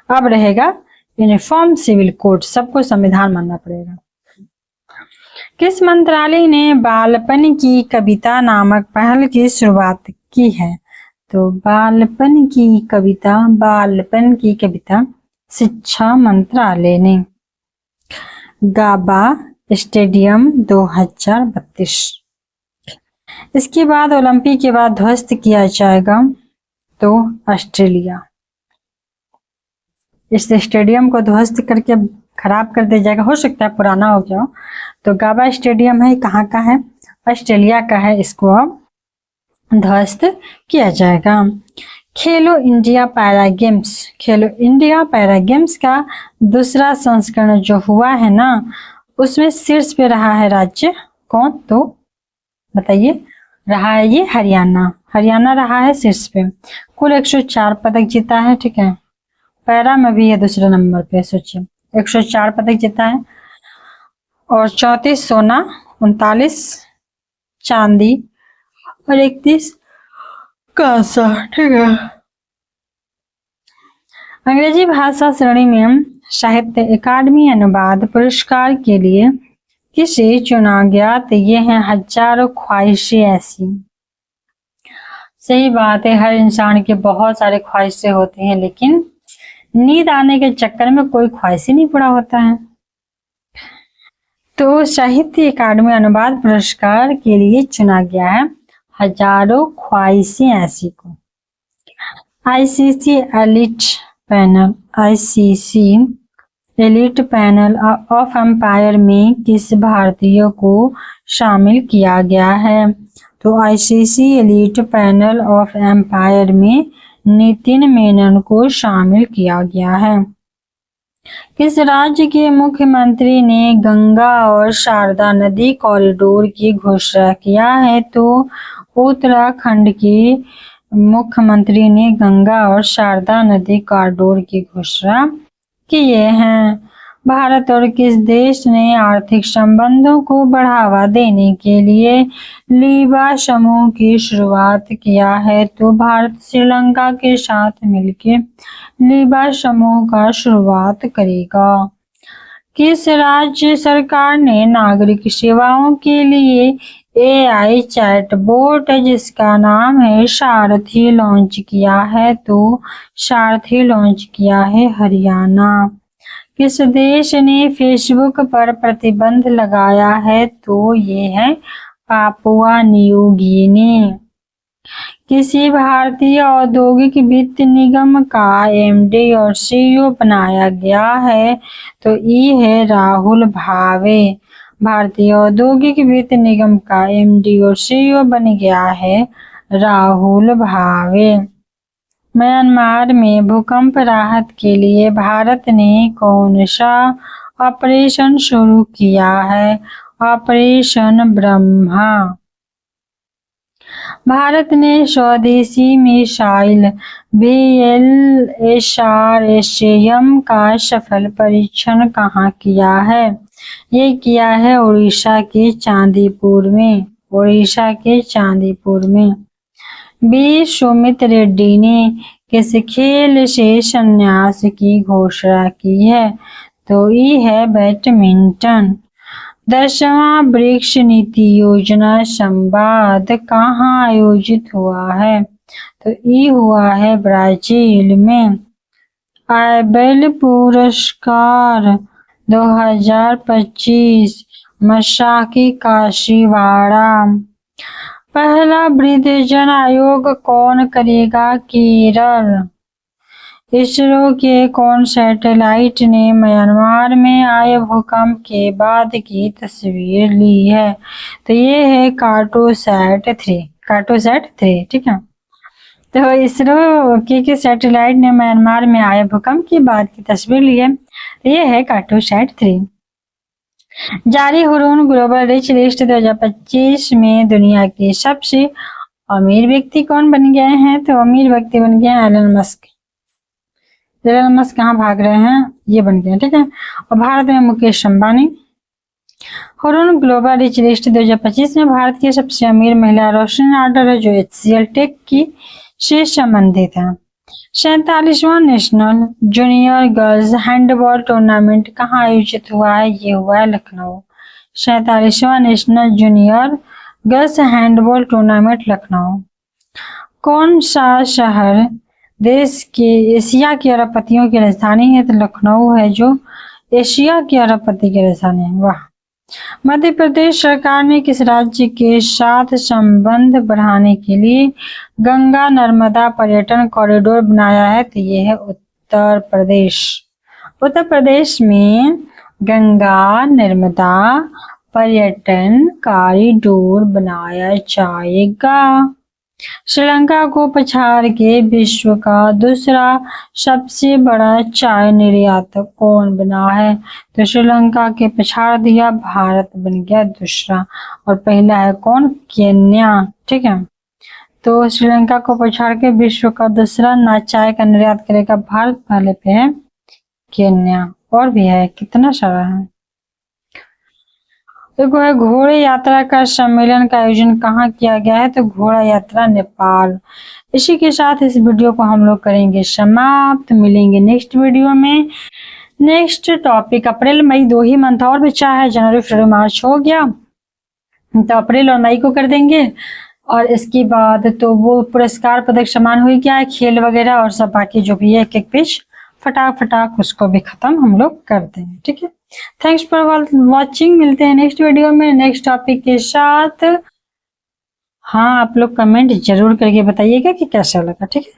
अब रहेगा यूनिफॉर्म सिविल कोड, सबको संविधान मानना पड़ेगा। किस मंत्रालय ने बालपन की कविता नामक पहल की शुरुआत की है? तो बालपन की कविता शिक्षा मंत्रालय ने। गाबा स्टेडियम 2032। इसके बाद ओलंपिक के बाद ध्वस्त किया जाएगा तो ऑस्ट्रेलिया। इस स्टेडियम को ध्वस्त करके खराब कर दिया जाएगा, हो सकता है पुराना हो गया। तो गाबा स्टेडियम है, कहाँ का है? ऑस्ट्रेलिया का है, इसको अब ध्वस्त किया जाएगा। खेलो इंडिया पैरा गेम्स, खेलो इंडिया पैरा गेम्स का दूसरा संस्करण जो हुआ है ना, उसमें शीर्ष पे रहा है राज्य कौन? तो बताइए, रहा है ये हरियाणा। हरियाणा रहा है शीर्ष पे, कुल 104 पदक जीता है। ठीक है, पैरा में भी है दूसरे नंबर पे, सोचिए 104 पदक जीता है, और 34 सोना, 39 चांदी और 31 कांसा। ठीक है, अंग्रेजी भाषा श्रेणी में साहित्य अकादमी अनुवाद पुरस्कार के लिए किसे चुना गया? तो ये है हजारों ख्वाहिशें ऐसी। सही बात है, हर इंसान के बहुत सारे ख्वाहिशें होती हैं, लेकिन नींद आने के चक्कर में कोई ख्वाहिश ही नहीं पूरा होता है। तो साहित्य अकादमी अनुवाद पुरस्कार के लिए चुना गया है हजारों ख्वाहिशें ऐसी को। ICC elite panel of umpire में किस भारतीय को शामिल किया गया है? तो ICC elite panel of umpire में नितिन मेनन को शामिल किया गया है। किस राज्य के मुख्यमंत्री ने गंगा और शारदा नदी कॉरिडोर की घोषणा किया है? तो उत्तराखंड के मुख्यमंत्री ने गंगा और शारदा नदी कॉरिडोर की घोषणा किए हैं। भारत और किस देश ने आर्थिक संबंधों को बढ़ावा देने के लिए लीबा समूह की शुरुआत किया है? तो भारत श्रीलंका के साथ मिलकर लीबा समूह का शुरुआत करेगा। किस राज्य सरकार ने नागरिक सेवाओं के लिए AI चैटबॉट जिसका नाम है सारथी लॉन्च किया है? तो सारथी लॉन्च किया है हरियाणा। किस देश ने फेसबुक पर प्रतिबंध लगाया है? तो ये है पापुआ न्यू गिनी। किसी भारतीय औद्योगिक वित्त निगम का MD और CEO बनाया गया है? तो ये है राहुल भावे। भारतीय औद्योगिक वित्त निगम का MD और CEO बन गया है राहुल भावे। म्यांमार में भूकंप राहत के लिए भारत ने कौन सा ऑपरेशन शुरू किया है? ऑपरेशन ब्रह्मा। भारत ने स्वदेशी मिसाइल BLSR का सफल परीक्षण कहाँ किया है? ये किया है उड़ीसा के चांदीपुर में। उड़ीसा के चांदीपुर में। बी सुमित रेड्डी ने किस खेल से संन्यास की घोषणा की है? तो ये है बैडमिंटन। 10वां ब्रिक्स नीति योजना संवाद कहाँ आयोजित हुआ है? तो ये हुआ है ब्राजील में। आबेल पुरस्कार 2025 मसाकी काशीवाड़ा। पहला वृद्धजन आयोग कौन करेगा? केरल। इसरो के कौन सैटेलाइट ने म्यांमार में आए भूकंप के बाद की तस्वीर ली है? तो ये है कार्टोसैट 3। ठीक है, तो इसरो के सैटेलाइट ने म्यांमार में आए भूकंप के बाद की तस्वीर ली है, तो ये है कार्टोसैट 3। जारी हुरून ग्लोबल रिच लिस्ट 2025 में दुनिया के सबसे अमीर व्यक्ति कौन बन गए हैं? तो अमीर व्यक्ति बन गए हैं एलन मस्क। एलन मस्क कहाँ भाग रहे हैं? ये बन गए, ठीक है। और भारत में Mukesh Ambani. Hurun global rich list 2025 में भारत की सबसे अमीर महिला रोशनी नाडर है, जो HCL टेक की से संबंधित है। 47वां national junior girls handball tournament कहाँ आयोजित हुआ है? ये हुआ है लखनऊ। 47वां national junior girls handball tournament Lucknow. कौन सा शहर देश के एशिया की अरबपतियों की राजधानी है? तो लखनऊ है, जो एशिया की अरबपति की राजधानी है। वाह। मध्य प्रदेश सरकार ने किस राज्य के साथ संबंध बढ़ाने के लिए गंगा नर्मदा पर्यटन कॉरिडोर बनाया है? तो ये है उत्तर प्रदेश। उत्तर प्रदेश में गंगा नर्मदा पर्यटन कॉरिडोर बनाया जाएगा। श्रीलंका को पछाड़ के विश्व का दूसरा सबसे बड़ा चाय निर्यातक कौन बना है? तो श्रीलंका के पछाड़ दिया, भारत बन गया दूसरा, और पहला है कौन? केन्या, ठीक है। तो श्रीलंका को पछाड़ के विश्व का दूसरा ना चाय का निर्यात करेगा भारत, पहले पे है केन्या। और भी है, कितना सारा है। देखो है घोड़े यात्रा का सम्मेलन का आयोजन कहाँ किया गया है? तो घोड़ा यात्रा नेपाल। इसी के साथ इस वीडियो को हम लोग करेंगे समाप्त। मिलेंगे नेक्स्ट वीडियो में। नेक्स्ट टॉपिक अप्रैल मई 2 ही मंथ और बचा है, जनवरी फरवरी मार्च हो गया, तो अप्रैल और मई को कर देंगे। और इसके बाद तो वो पुरस्कार पदक समान हो गया है, खेल वगैरह और सब बाकी जो भी है एक एक पेज फटाक उसको भी खत्म हम लोग कर देंगे, ठीक है। Thanks for watching. मिलते हैं नेक्स्ट वीडियो में नेक्स्ट टॉपिक के साथ। हाँ, आप लोग कमेंट जरूर करके बताइएगा कि कैसा लगा, ठीक है।